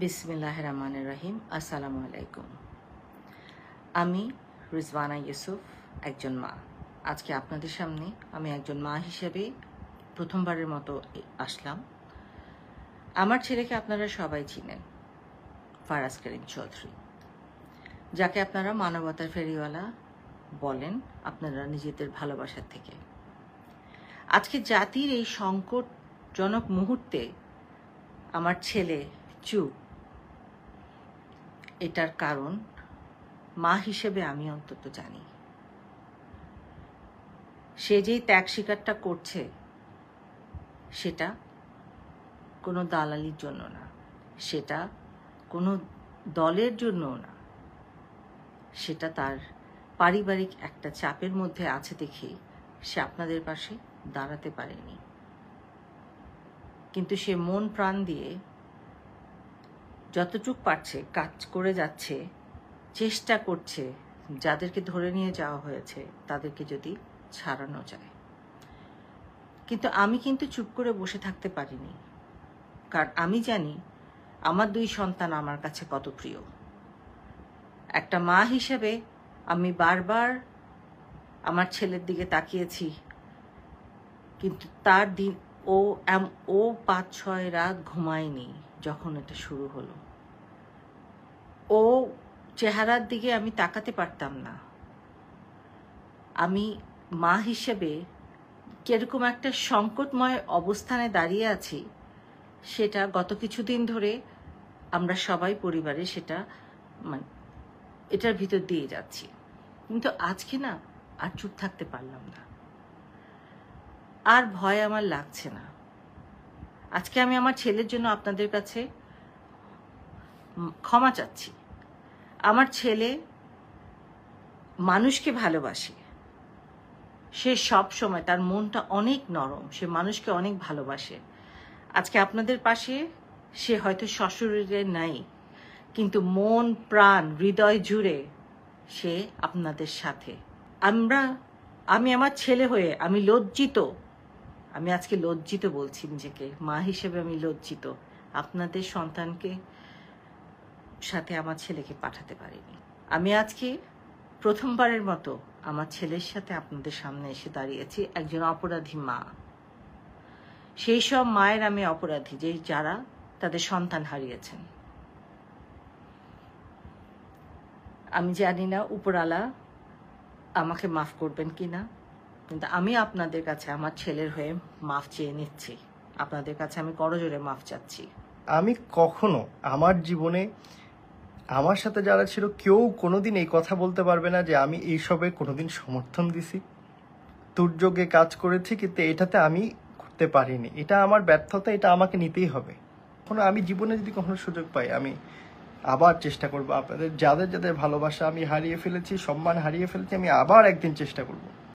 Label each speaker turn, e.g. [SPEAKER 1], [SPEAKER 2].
[SPEAKER 1] বিসমিল্লাহির রহমানির রহিম। আসসালামু আলাইকুম। আমি রিজওয়ানা ইউসুফ, একজন মা। আজকে আপনাদের সামনে আমি একজন মা হিসেবে প্রথমবারের মতো আসলাম। আমার ছেলেকে আপনারা সবাই চিনেন, ফারাজ করিম চৌধুরী, যাকে আপনারা মানবতার ফেরিওয়ালা বলেন আপনারা নিজেদের ভালোবাসার থেকে। আজকে জাতির এই সংকটজনক মুহূর্তে আমার ছেলে চুপ, এটার কারণ মা হিসেবে আমি অন্তত জানি। সে যেই ত্যাগ স্বীকারটা করছে সেটা কোনো দালালির জন্য না, সেটা কোনো দলের জন্যও না, সেটা তার পারিবারিক একটা চাপের মধ্যে আছে দেখেই সে আপনাদের পাশে দাঁড়াতে পারেনি। কিন্তু সে মন প্রাণ দিয়ে যতটুক পারছে কাজ করে যাচ্ছে, চেষ্টা করছে যাদেরকে ধরে নিয়ে যাওয়া হয়েছে তাদেরকে যদি ছাড়ানো যায়। কিন্তু আমি চুপ করে বসে থাকতে পারিনি, কারণ আমি জানি আমার দুই সন্তান আমার কাছে কত প্রিয়। একটা মা হিসেবে আমি বারবার আমার ছেলের দিকে তাকিয়েছি, কিন্তু তার দিন ও 5-6 রাত ঘুমায়নি যখন এটা শুরু হলো। ও চেহারার দিকে আমি তাকাতে পারতাম না। আমি মা হিসেবে কিরকম একটা সংকটময় অবস্থানে দাঁড়িয়ে আছি সেটা গত কিছুদিন ধরে আমরা সবাই পরিবারে সেটা এটার ভিতর দিয়ে যাচ্ছি। কিন্তু আজকে না আর চুপ থাকতে পারলাম না, আর ভয় আমার লাগছে না। আজকে আমি আমার ছেলের জন্য আপনাদের কাছে ক্ষমা চাচ্ছি। আমার ছেলে মানুষকে ভালোবাসে, সে সব সময়, তার মনটা অনেক নরম, সে মানুষকে অনেক ভালোবাসে। আজকে আপনাদের পাশে সে হয়তো সশরীরে নাই, কিন্তু মন প্রাণ হৃদয় জুড়ে সে আপনাদের সাথে। আমি আমার ছেলে হয়ে আমি লজ্জিত, আমি আজকে লজ্জিত বলছি নিজেকে, মা হিসেবে আমি লজ্জিত আপনাদের সন্তানকে সাথে আমার ছেলেকে পাঠাতে পারিনি। আমি আজকে প্রথমবারের মতো আমার ছেলের সাথে আপনাদের সামনে এসে দাঁড়িয়েছি, একজন অপরাধী মা। সেই সব মায়ের আমি অপরাধী যারা তাদের সন্তান হারিয়েছেন। আমি জানি না উপরওয়ালা আমাকে মাফ করবেন কিনা, কিন্তু আমি আপনাদের কাছে আমার ছেলের হয়ে মাফ চেয়ে নিচ্ছি। আপনাদের কাছে আমি করজোড়ে মাফ চাচ্ছি।
[SPEAKER 2] আমি কখনো আমার জীবনে আমার সাথে যারা ছিল কেউ কোনোদিন এই কথা বলতে পারবে না যে আমি এইসবে কোনোদিন সমর্থন দিছি, দুর্যোগে কাজ করেছি, কিন্তু এটাতে আমি করতে পারিনি। এটা আমার ব্যর্থতা, এটা আমাকে নিতেই হবে। কখনো আমি জীবনে যদি কখনো সুযোগ পাই আমি আবার চেষ্টা করবো। আপনাদের যাদের যাদের ভালোবাসা আমি হারিয়ে ফেলেছি, সম্মান হারিয়ে ফেলেছি, আমি আবার একদিন চেষ্টা করব।